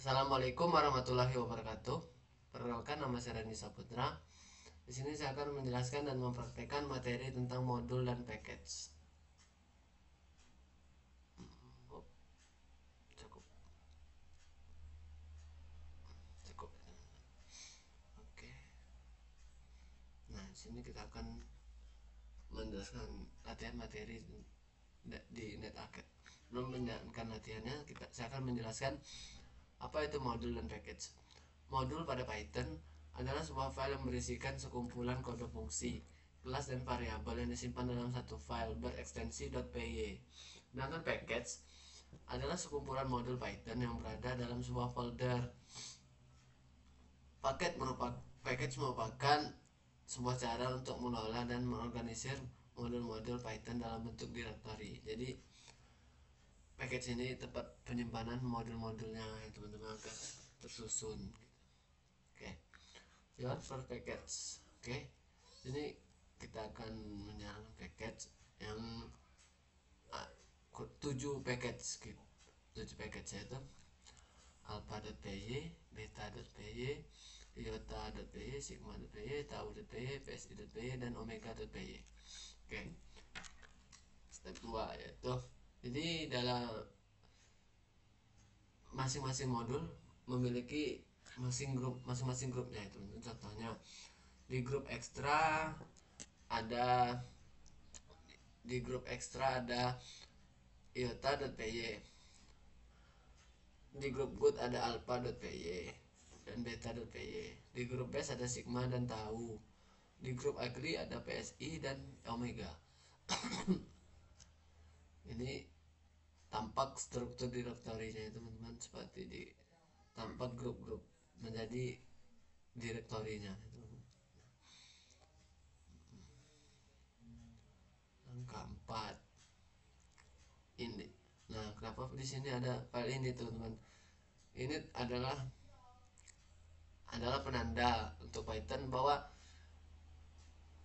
Assalamualaikum warahmatullahi wabarakatuh. Perkenalkan, nama saya Rani Saputra. Di sini saya akan menjelaskan dan mempraktekkan materi tentang modul dan package. Oh, cukup, cukup. Oke. Nah, di sini kita akan menjelaskan latihan materi di NetArcade. Belum menjalankan latihannya, saya akan menjelaskan apa itu modul dan package. Modul pada Python adalah sebuah file yang berisikan sekumpulan kode fungsi, kelas dan variabel yang disimpan dalam satu file berekstensi .py. Sedangkan package adalah sekumpulan modul Python yang berada dalam sebuah folder. Package merupakan sebuah cara untuk mengelola dan mengorganisir modul-modul Python dalam bentuk directory. Jadi package ini tempat penyimpanan modul-modulnya teman-teman agar tersusun. Oke, your first package. Oke, ini kita akan menjalankan package yang 7 package gitu. 7 package yaitu alpha.py, beta.py, iota.py, sigma.py, tau.py, psi.py, dan omega.py. Oke, step 2 yaitu, jadi dalam masing-masing modul memiliki masing-masing grupnya itu. Contohnya di grup ekstra ada iota.py, di grup good ada alpha.py dan beta.py, di grup base ada sigma dan tau, di grup agree ada psi dan omega. Ini tampak struktur direktorinya ya teman-teman, seperti di tampak grup-grup menjadi direktorinya teman-teman. Yang keempat ini, nah kenapa di sini ada file ini teman-teman? Ini adalah penanda untuk Python bahwa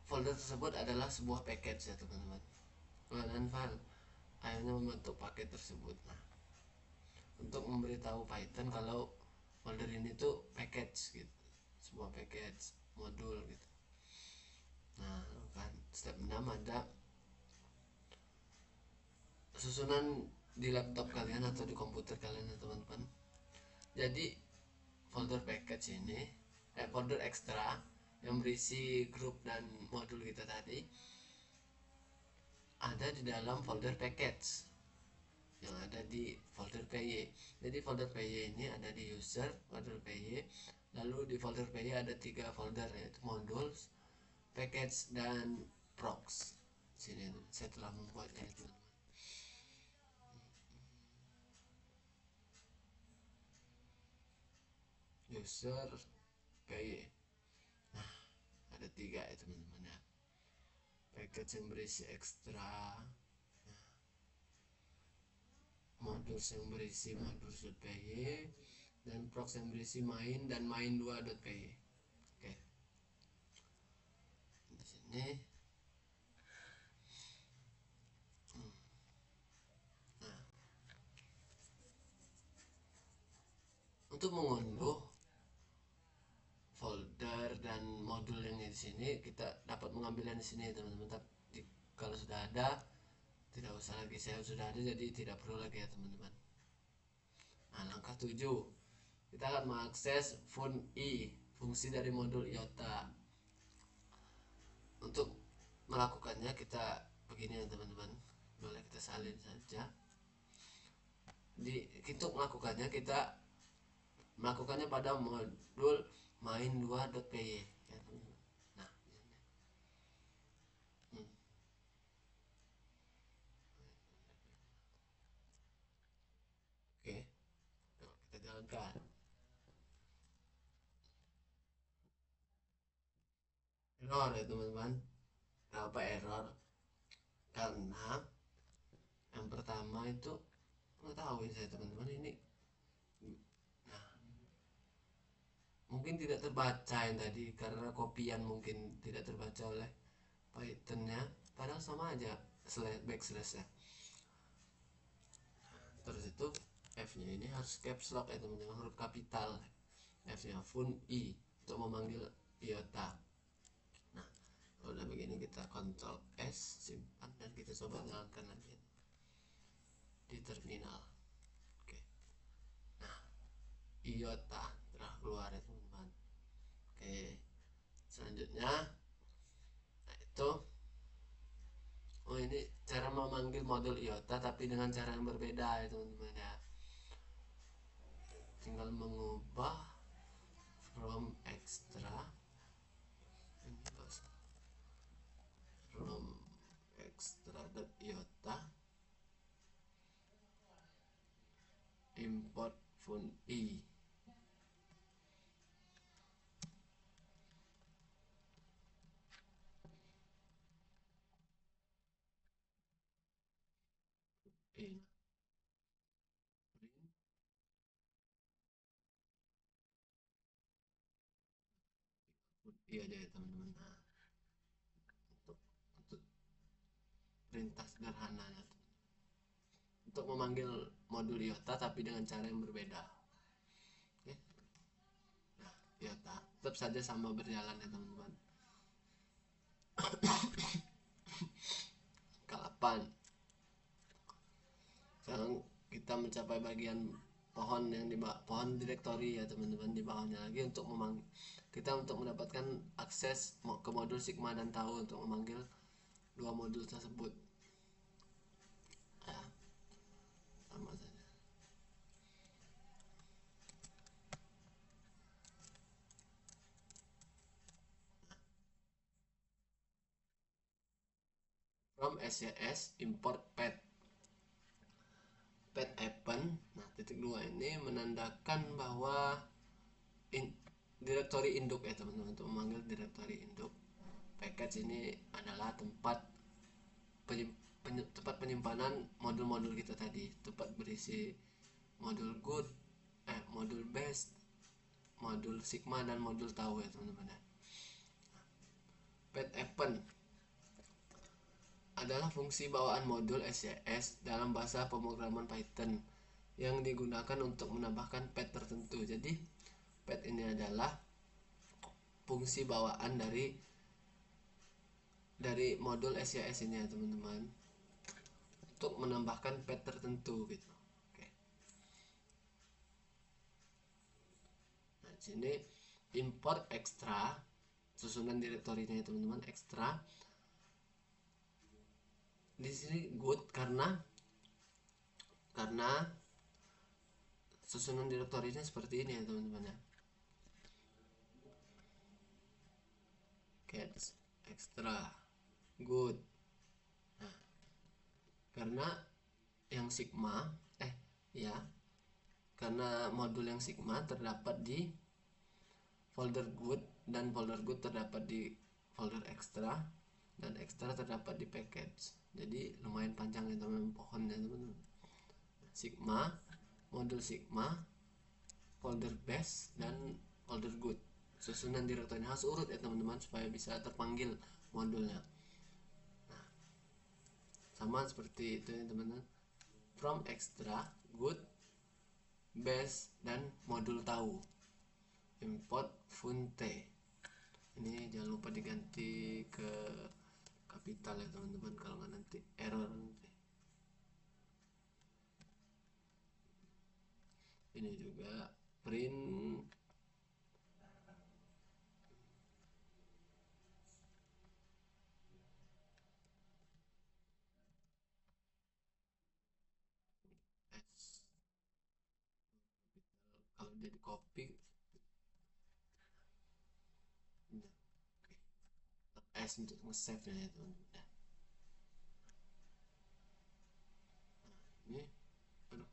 folder tersebut adalah sebuah package ya teman-teman. Kemudian file akhirnya membentuk paket tersebut. Nah, untuk memberitahu Python kalau folder ini tuh package gitu, sebuah package modul gitu. Nah kan step 6 ada susunan di laptop kalian atau di komputer kalian ya teman-teman. Jadi folder package ini folder ekstra yang berisi grup dan modul kita tadi ada di dalam folder package yang ada di folder py. Jadi folder py ini ada di user folder py, lalu di folder py ada 3 folder yaitu modules, package, dan procs. Sini saya telah membuatnya itu. User py, nah ada 3 ya teman-teman ya. Package yang berisi ekstra, modules yang berisi modules.py, dan procs yang berisi main dan main2.py. Oke, di sini nah, untuk mengunduh folder dan modul yang di sini kita dapat mengambilnya di sini teman-teman. Tapi kalau sudah ada tidak usah lagi, saya sudah ada jadi tidak perlu lagi ya teman-teman. Nah, langkah 7 kita akan mengakses fungsi dari modul iota. Untuk melakukannya kita begini ya teman-teman, boleh kita salin saja. Untuk melakukannya pada modul main2.py ya teman-teman. Nah, oke, kita jalankan. Error ya teman-teman. Kenapa error? Karena yang pertama itu mengetahui saya teman-teman ini, nah mungkin tidak terbaca yang tadi karena kopian, mungkin tidak terbaca oleh Pythonnya, padahal sama aja backslash ya. Terus itu F nya ini harus caps lock ya teman-teman, huruf kapital. F nya fun I untuk memanggil iota. Nah kalau udah begini kita Ctrl S, simpan, dan kita coba jalankan lagi di terminal. Oke, nah iota telah keluar ya teman-teman. Oke, selanjutnya nah itu ini cara memanggil modul iota tapi dengan cara yang berbeda ya teman-teman ya. Tinggal mengubah from extra, ini from extra iota import fun I. Ini iya aja ya teman-teman. Nah untuk perintah sederhananya untuk memanggil modul iota tapi dengan cara yang berbeda. Oke, nah iota tetap saja sama berjalan ya teman-teman. Ke-8, sekarang kita mencapai bagian pohon yang di pohon direktori ya teman-teman. Di bawahnya lagi untuk kita untuk mendapatkan akses ke modul sigma dan tau untuk memanggil dua modul tersebut ya, sama saja. From SCS import pet happen. Nah titik 2 ini menandakan bahwa direktori induk ya teman-teman, untuk memanggil direktori induk. Package ini adalah tempat penyimpanan modul-modul kita tadi, tempat berisi modul good, modul best, modul sigma, dan modul tau ya teman-teman ya. Pet happen adalah fungsi bawaan modul SCS dalam bahasa pemrograman Python yang digunakan untuk menambahkan pet tertentu. Jadi pet ini adalah fungsi bawaan dari modul SCS ini ya teman-teman, untuk menambahkan pet tertentu gitu. Oke. Nah, sini import extra, susunan direktorinya ya teman-teman, extra. Di sini good karena susunan direktorinya seperti ini ya teman-teman ya. Cats extra good. Nah, karena yang sigma ya, karena modul yang sigma terdapat di folder good dan folder good terdapat di folder extra dan extra terdapat di package. Jadi lumayan panjang ya teman-teman pohonnya teman-teman. Sigma, modul sigma, folder base, dan folder good. Susunan direktorinya harus urut ya teman-teman supaya bisa terpanggil modulnya. Nah, sama seperti itu ya teman-teman. From extra, good, base, dan modul tahu. Import funte. Ini jangan lupa diganti ke kapital ya teman-teman, kalau nggak nanti error nanti. Ini juga print S. Kalau dia di copy S untuk nge-save ya teman-teman. Ini aduh,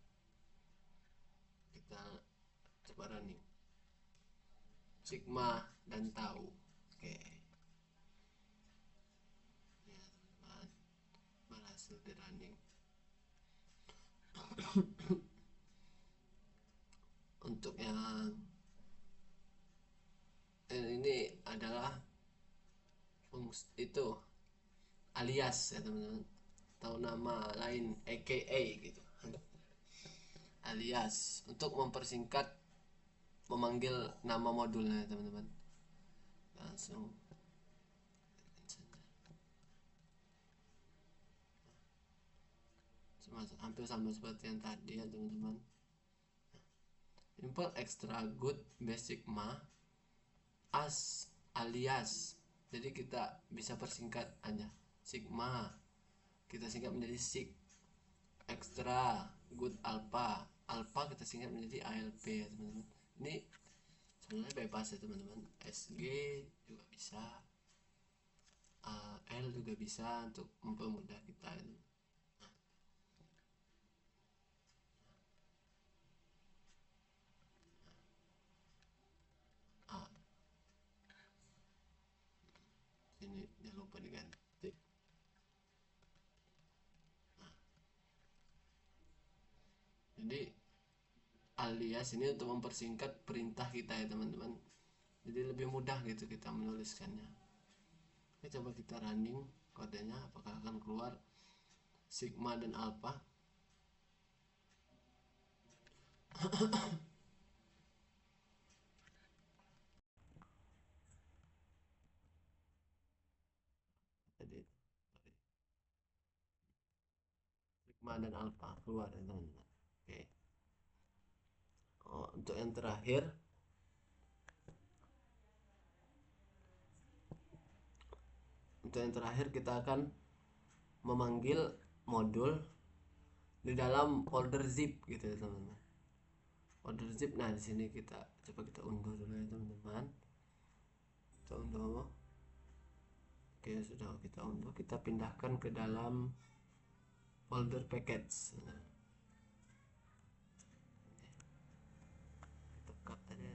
kita coba running sigma dan tahu. Oke ya teman-teman, berhasil di running. Untuk yang ini adalah fungsi itu alias ya teman-teman, atau nama lain AKA gitu, alias untuk mempersingkat memanggil nama modulnya teman-teman. Langsung hampir sama seperti yang tadi ya teman-teman. Import extra good basic ma as alias, jadi kita bisa persingkat aja sigma, kita singkat menjadi sig, extra good alpha, alpha kita singkat menjadi ALP ya teman-teman. Ini sebenarnya bebas ya teman-teman, SG juga bisa, L juga bisa untuk mempermudah kita ini. Sini jangan lupa diganti. Jadi alias ini untuk mempersingkat perintah kita ya teman-teman, jadi lebih mudah gitu kita menuliskannya. Oke, coba kita running kodenya, apakah akan keluar sigma dan alpha. Jadi sigma dan alpha keluar ya teman-teman. Oke. Untuk yang terakhir, kita akan memanggil modul di dalam folder zip gitu ya teman-teman. Folder zip, nah di sini kita coba kita unduh dulu ya teman-teman. Kita unduh. Oke, sudah kita unduh, kita pindahkan ke dalam folder package. Nah, kita cut aja.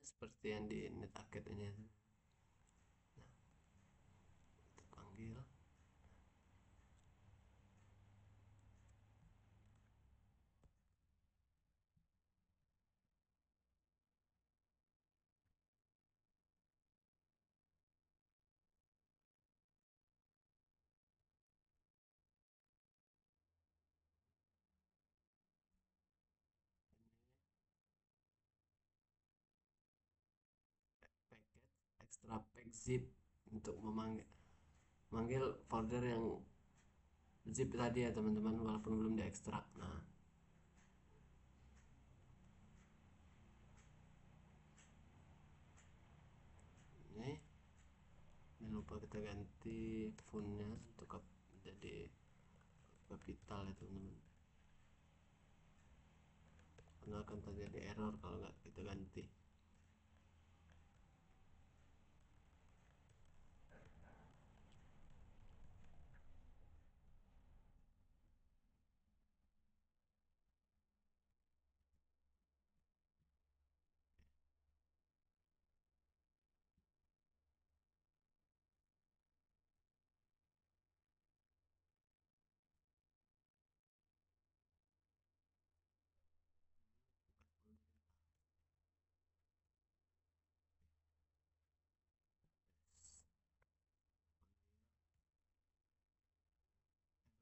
Seperti yang di NetAcad ini. Nah, kita panggil package extra pack zip untuk memanggil folder yang zip tadi ya teman-teman, walaupun belum diekstrak. Nah, ini jangan lupa kita ganti fontnya untuk jadi kapital ya teman-teman, karena akan terjadi error kalau nggak kita ganti.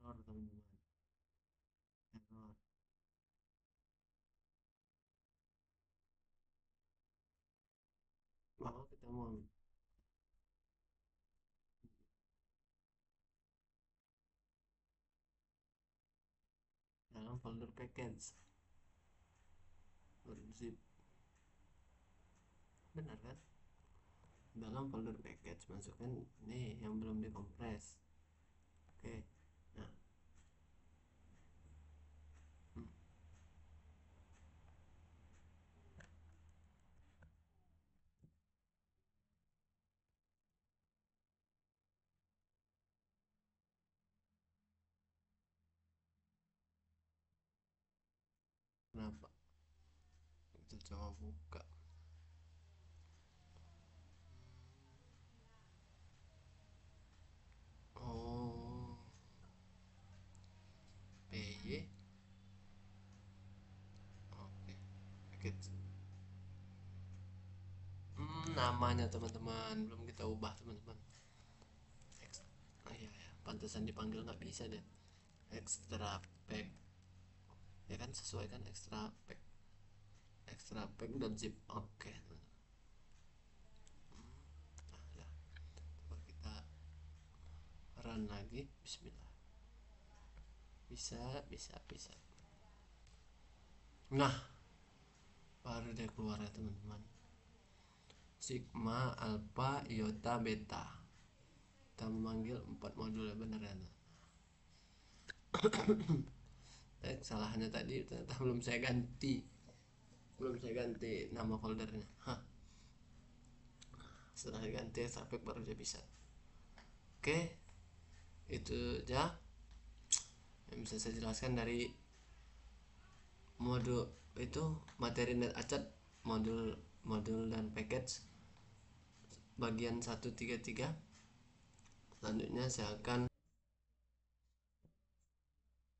Error teman-teman, error. Bahwa kita mau dalam folder package zip, benar kan, dalam folder package masukkan nih yang belum dikompres. Oke, nah, kenapa kita coba buka. Oh, namanya teman-teman, belum kita ubah teman-teman. Oh iya ya, pantesan dipanggil nggak bisa deh. Extra pack, ya kan, sesuai kan, extra pack zip. Oke. Nah, ya. Coba kita run lagi. Bismillah. Bisa. Nah, baru dia keluar ya teman-teman. Sigma, Alpha, Iota, Beta. Kita memanggil 4 modul ya, bener ya. Salahnya tadi ternyata belum saya ganti nama foldernya. Setelah diganti extra baru dia bisa. Oke, itu aja yang bisa saya jelaskan dari modul itu, materi net acad, modul dan package bagian 133. Selanjutnya saya akan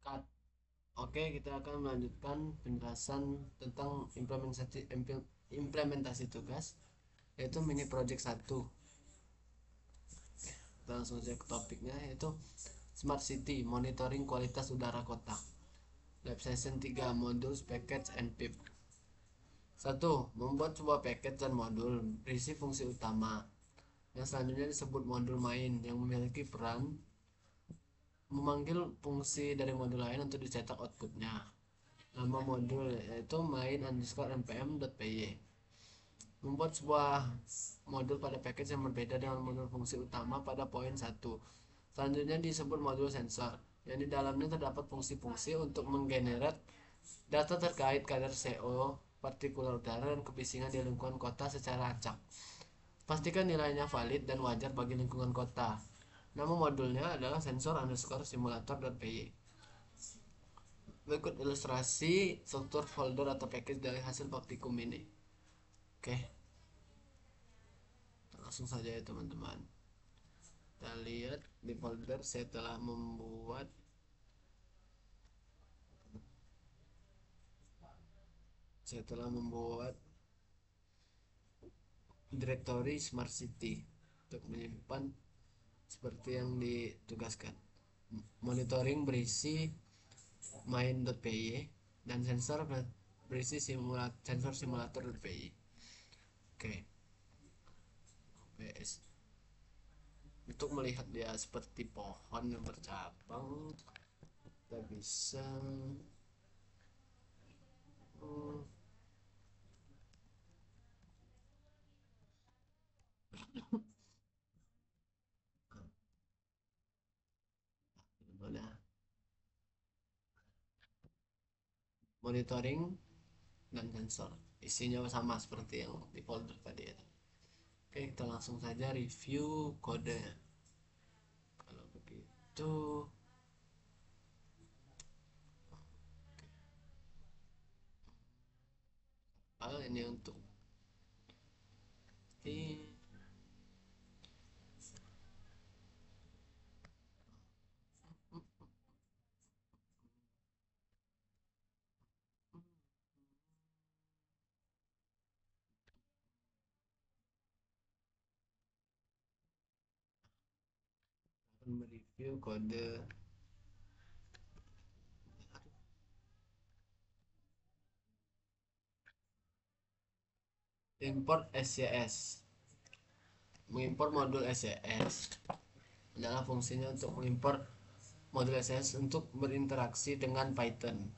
cut. Oke, kita akan melanjutkan penjelasan tentang implementasi tugas, yaitu mini project 1. Kita langsung saja ke topiknya, yaitu Smart City Monitoring Kualitas Udara Kota. Lab Session 3, Modules, Package, and PIP. 1. Membuat sebuah package dan modul berisi fungsi utama. Yang selanjutnya disebut modul main, yang memiliki peran memanggil fungsi dari modul lain untuk dicetak outputnya. Nama modul yaitu main_npm.py. Membuat sebuah modul pada package yang berbeda dengan modul fungsi utama pada poin 1. Selanjutnya disebut modul sensor, yang di dalamnya terdapat fungsi-fungsi untuk menggenerate data terkait kadar CO, partikular udara, dan kebisingan di lingkungan kota secara acak. Pastikan nilainya valid dan wajar bagi lingkungan kota. Nama modulnya adalah sensor_simulator.py. Berikut ilustrasi struktur folder atau package dari hasil praktikum ini. Oke, langsung saja ya teman-teman. Kita lihat di folder saya telah membuat direktori Smart City untuk menyimpan seperti yang ditugaskan. Monitoring berisi main.py dan sensor berisi sensor simulator.py. Oke. PS. Untuk melihat dia seperti pohon yang bercabang, kita bisa monitoring dan sensor, isinya sama seperti yang di folder tadi ya. Oke, kita langsung saja review kode. Kalau begitu, ini untuk mereview kode import SCS. Mengimpor modul SCS adalah fungsinya untuk mengimpor modul SCS untuk berinteraksi dengan Python.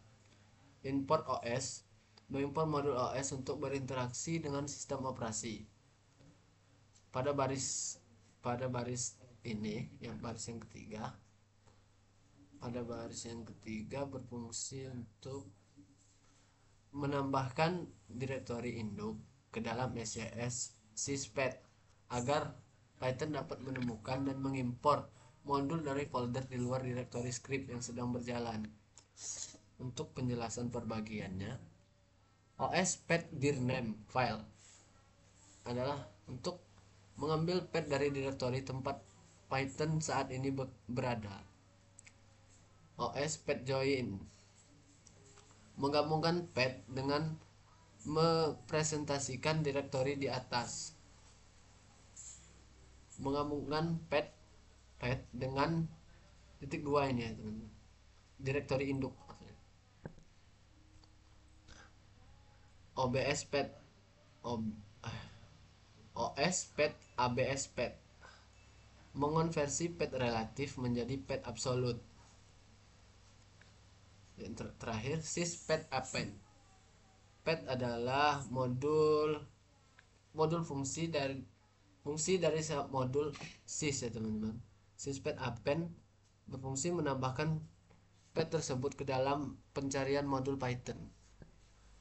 Import OS, mengimpor modul OS untuk berinteraksi dengan sistem operasi. Pada baris ini, yang baris yang ketiga, berfungsi untuk menambahkan direktori induk ke dalam SCS syspet agar Python dapat menemukan dan mengimpor modul dari folder di luar direktori script yang sedang berjalan. Untuk penjelasan perbagiannya, OS path dirname file adalah untuk mengambil path dari direktori tempat Python saat ini berada. OS path join menggabungkan path dengan mepresentasikan direktori di atas. menggabungkan pet dengan titik dua ini ya teman-teman, direktori induk OBS pet OS pet ABS pet, mengonversi pet relatif menjadi pet absolut. Dan terakhir sys pet append. Pet adalah modul fungsi dari modul sys ya teman-teman. Sys pet append berfungsi menambahkan pet tersebut ke dalam pencarian modul Python.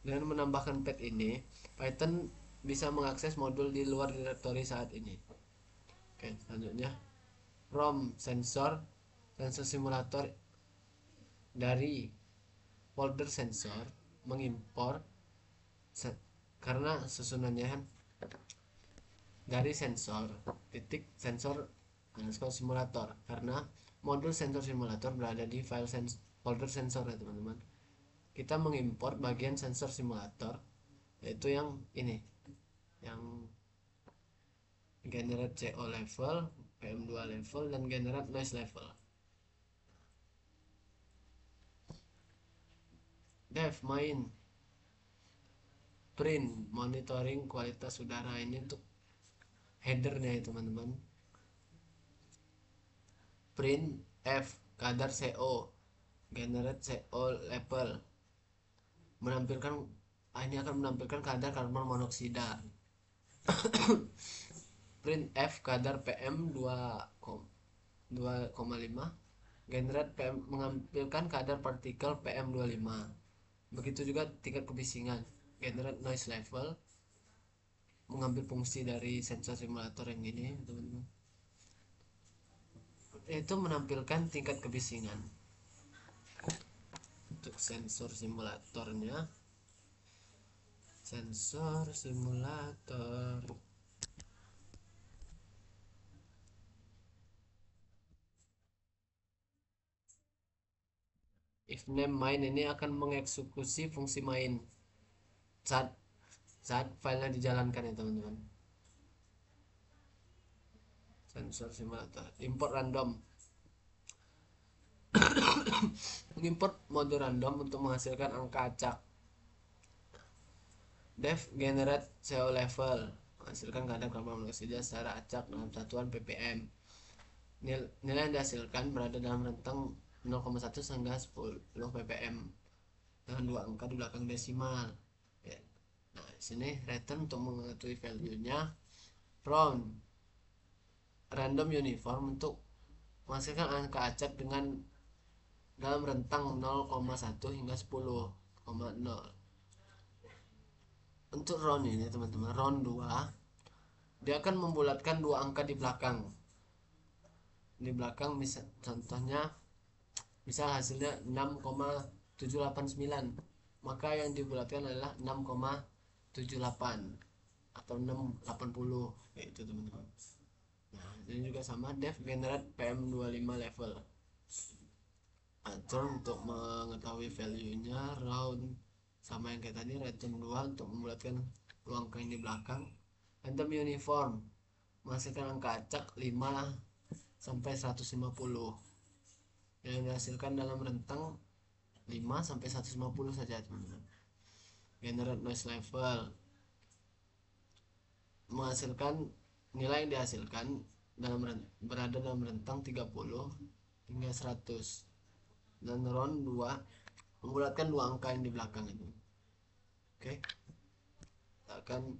Dengan menambahkan pet ini, Python bisa mengakses modul di luar direktori saat ini. Oke, selanjutnya from sensor simulator dari folder sensor mengimpor karena susunannya kan dari sensor titik sensor simulator, karena modul sensor simulator berada di file folder sensor ya teman-teman. Kita mengimpor bagian sensor simulator, yaitu yang ini, yang generate CO level, PM2 level, dan generate noise level. Dev main print monitoring kualitas udara, ini untuk headernya ya teman-teman. Print F kadar CO, generate CO level, menampilkan ini akan menampilkan kadar karbon monoksida. Print F kadar PM 2,5, generate PM, mengampilkan kadar partikel PM 25. Begitu juga tingkat kebisingan, generate noise level, mengambil fungsi dari sensor simulator yang ini teman-teman, itu menampilkan tingkat kebisingan. Untuk sensor simulatornya, sensor simulator if name main ini akan mengeksekusi fungsi main saat filenya dijalankan ya teman-teman. Sensor simulator import random, mengimport mode random untuk menghasilkan angka acak. Dev generate CO level, menghasilkan kadar karbon monoksida secara acak dalam satuan ppm. Nilai yang dihasilkan berada dalam rentang 0,1 hingga 10 ppm dengan dua angka di belakang desimal ya. Nah sini return untuk mengetahui value nya, from random uniform untuk menghasilkan angka acak dengan dalam rentang 0,1 hingga 10,0. Untuk round ini teman-teman, round 2 dia akan membulatkan dua angka di belakang. Misal contohnya, misal hasilnya 6,789, maka yang dibulatkan adalah 6,78 atau 680 itu teman-teman. Nah ini juga sama, dev generate PM25 level, atur untuk mengetahui value nya, round sama yang kayak tadi, return 2 untuk membulatkan dua angka yang di belakang. Random uniform menghasilkan angka acak 5 sampai 150 yang dihasilkan dalam rentang 5 sampai 150 saja teman-teman. Generate noise level menghasilkan nilai yang dihasilkan berada dalam rentang 30 hingga 100, dan round 2 membulatkan dua angka yang di belakang itu. Oke, kita akan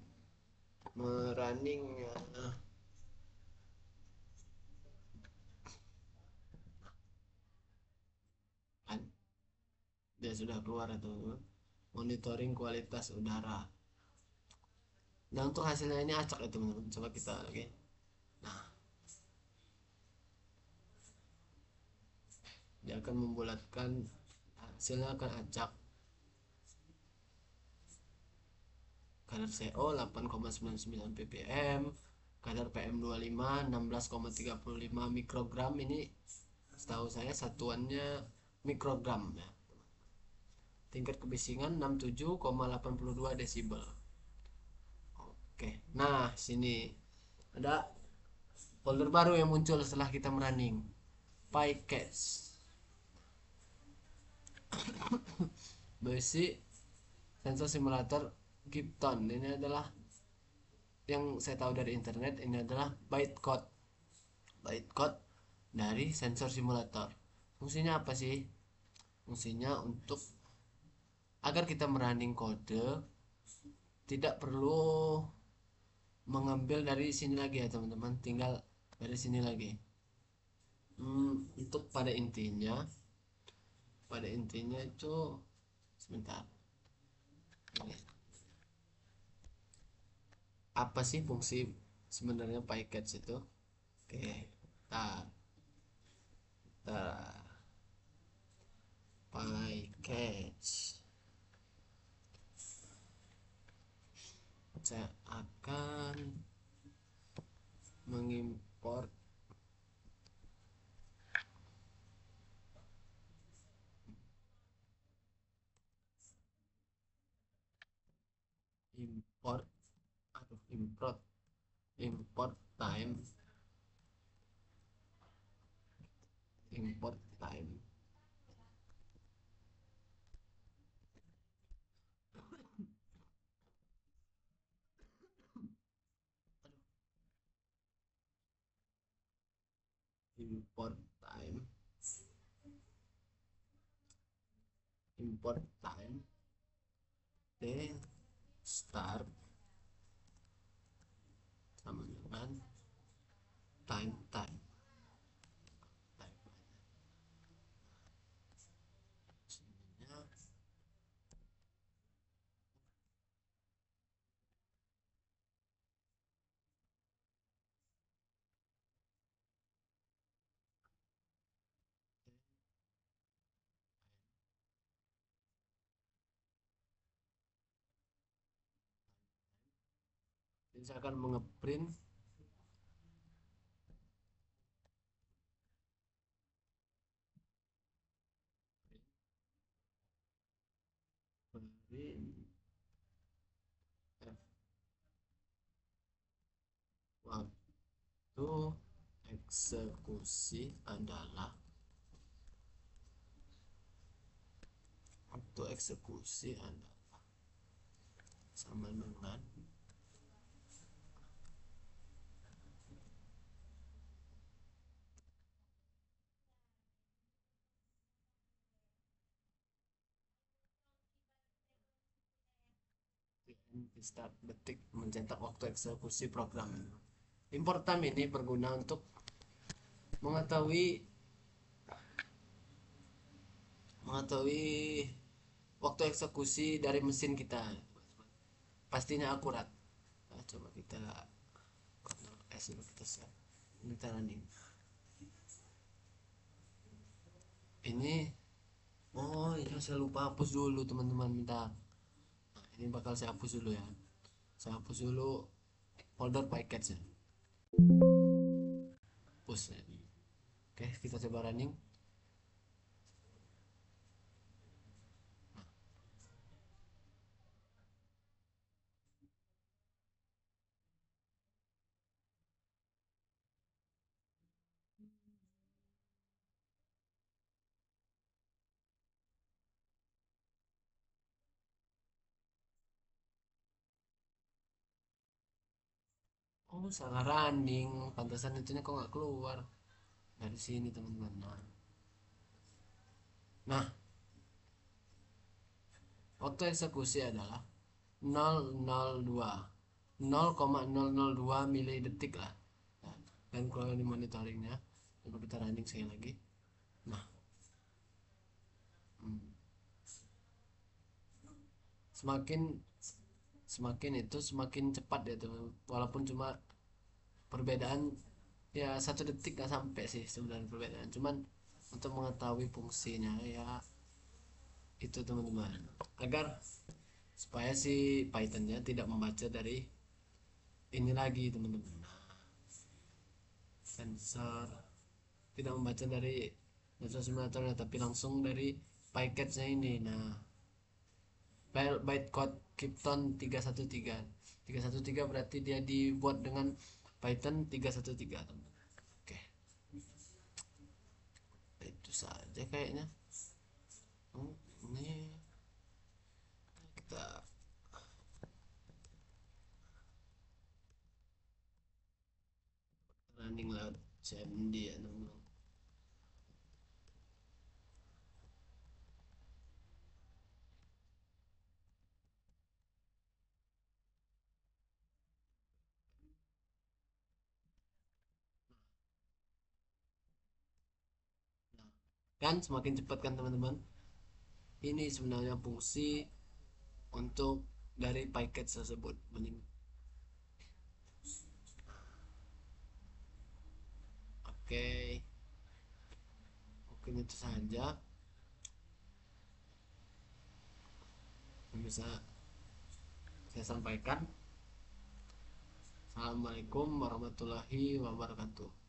merunning dia sudah keluar teman-teman, monitoring kualitas udara. Nah untuk hasilnya ini acak ya teman-teman, coba kita lagi. Nah dia akan membulatkan, hasilnya akan acak. Kadar CO 8,99 ppm, kadar PM25 16,35 mikrogram, ini setahu saya satuannya mikrogram ya. Tingkat kebisingan 67,82 desibel. Oke, nah sini ada Folder baru yang muncul setelah kita merunning PyCats. Basic sensor simulator Gipton. Ini adalah yang saya tahu dari internet, ini adalah bytecode dari sensor simulator. Fungsinya apa sih? Fungsinya untuk agar kita merunning kode tidak perlu mengambil dari sini lagi ya teman-teman, tinggal dari sini lagi. Untuk pada intinya itu sebentar. Apa sih fungsi sebenarnya PyCats itu? Oke, kita PyCats. Saya akan mengimport import import import time import time import time then start sama dengan time time sininya jadi saya akan mengeprint waktu eksekusi adalah sama dengan start detik mencetak waktu eksekusi program. Import time ini berguna untuk mengetahui waktu eksekusi dari mesin kita, pastinya akurat. Nah, coba kita Ctrl S dulu, kita save, kita running ini. Oh iya, saya lupa hapus dulu teman-teman, bentar. Nah, ini bakal saya hapus dulu ya, saya hapus dulu folder PyCats ya, hapus ya. Oke, kita coba running. Oh, salah running, pantasan itunya kok nggak keluar dari sini teman-teman. Nah, waktu eksekusi adalah 0,002 mili detik lah. Nah, dan kalau di monitoringnya, coba kita running sekali lagi. Nah, semakin semakin cepat ya teman, walaupun cuma perbedaan ya 1 detik, nggak sampai sih sebenarnya perbedaan, cuman untuk mengetahui fungsinya ya itu teman-teman, agar supaya si Pythonnya tidak membaca dari ini lagi teman-teman. Sensor tidak membaca dari sensor simulatornya, tapi langsung dari PyCats-nya ini. Nah, bytecode Python 313 berarti dia dibuat dengan Python 313 teman. saja kayaknya. Ini kita running lewat CMD ya teman-teman. Kan semakin cepat kan teman-teman. Ini sebenarnya fungsi untuk dari paket tersebut. Oke, mungkin itu saja yang bisa saya sampaikan. Assalamualaikum warahmatullahi wabarakatuh.